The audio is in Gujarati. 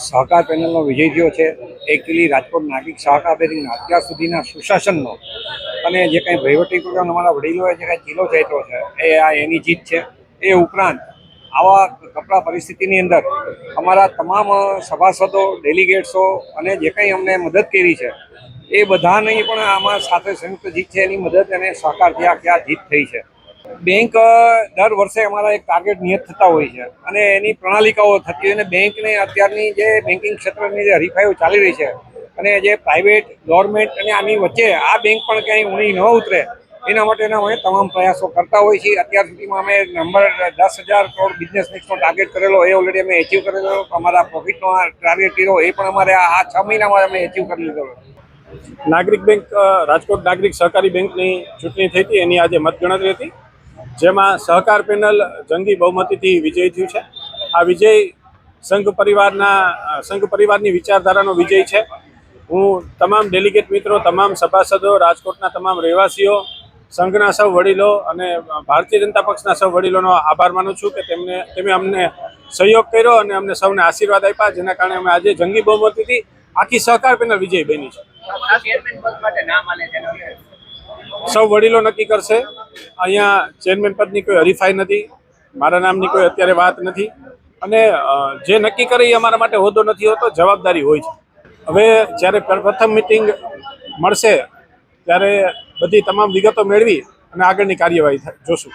સહકાર પેનલનો વિજય થયો છે. એકચ્યુઅલી રાજકોટ નાગરિક સહકાર બેંકના અત્યાર સુધીના સુશાસનનો અને જે કંઈ વહીવટી પ્રોગ્રામ અમારા વડીલોએ જે કાંઈ ચીલો ચાટ્યો છે એની જીત છે. એ ઉપરાંત આવા કપરા પરિસ્થિતિની અંદર અમારા તમામ સભાસદો, ડેલિગેટ્સો અને જે કંઈ અમને મદદ કરી છે એ બધાની પણ આમાં સાથે સંયુક્ત જીત છે. એની મદદ અને સહકારથી આ જીત થઈ છે. બેંક દર વર્ષે અમારા એક ટાર્ગેટ નિયત થતા હોય છે અને એની પ્રણાલિકાઓ થતી હોય અને બેંકને અત્યારની જે બેન્કિંગ ક્ષેત્રની જે હરીફાઈઓ ચાલી રહી છે અને જે પ્રાઇવેટ, ગવર્મેન્ટ અને આની વચ્ચે આ બેંક પણ ક્યાંય ઊણી ન ઉતરે એના માટેના અમે તમામ પ્રયાસો કરતા હોઈએ છીએ. અત્યાર સુધીમાં અમે નંબર 10,000 કરોડ બિઝનેસ મિક્સનો ટાર્ગેટ કરેલો એ ઓલરેડી અમે એચીવ કરેલો. અમારા પ્રોફિટનો ટાર્ગેટ કર્યો એ પણ અમારે આ 6 મહિનામાં અમે એચીવ કરી લીધો. નાગરિક બેંક રાજકોટ નાગરિક સહકારી બેંકની ચૂંટણી થઈ હતી, એની આજે મતગણતરી હતી, જેમાં સહકાર પેનલ જંગી બહુમતીથી વિજય થયું છે. આ વિજય સંઘ પરિવારની વિચારધારાનો વિજય છે. હું તમામ ડેલિગેટ મિત્રો, તમામ સભાસદો, રાજકોટના તમામ રહેવાસીઓ, સંઘના સૌ વડીલો અને ભારતીય જનતા પક્ષના સૌ વડીલોનો આભાર માનું છું કે તેમને અમને સહયોગ કર્યો અને અમને સૌને આશીર્વાદ આપ્યા, જેના કારણે અમે આજે જંગી બહુમતીથી આખી સહકાર પેનલ વિજય બની છે. સૌ વડીલો નક્કી કરશે. અહીંયા ચેરમેન પદની કોઈ હરીફાઈ નથી, મારા નામની કોઈ અત્યારે વાત નથી અને જે નક્કી કરે એ અમારા માટે હોદ્દો નથી હોતો, જવાબદારી હોય છે. હવે જ્યારે પ્રથમ મિટિંગ મળશે ત્યારે બધી તમામ વિગતો મેળવી અને આગળની કાર્યવાહી જોશું.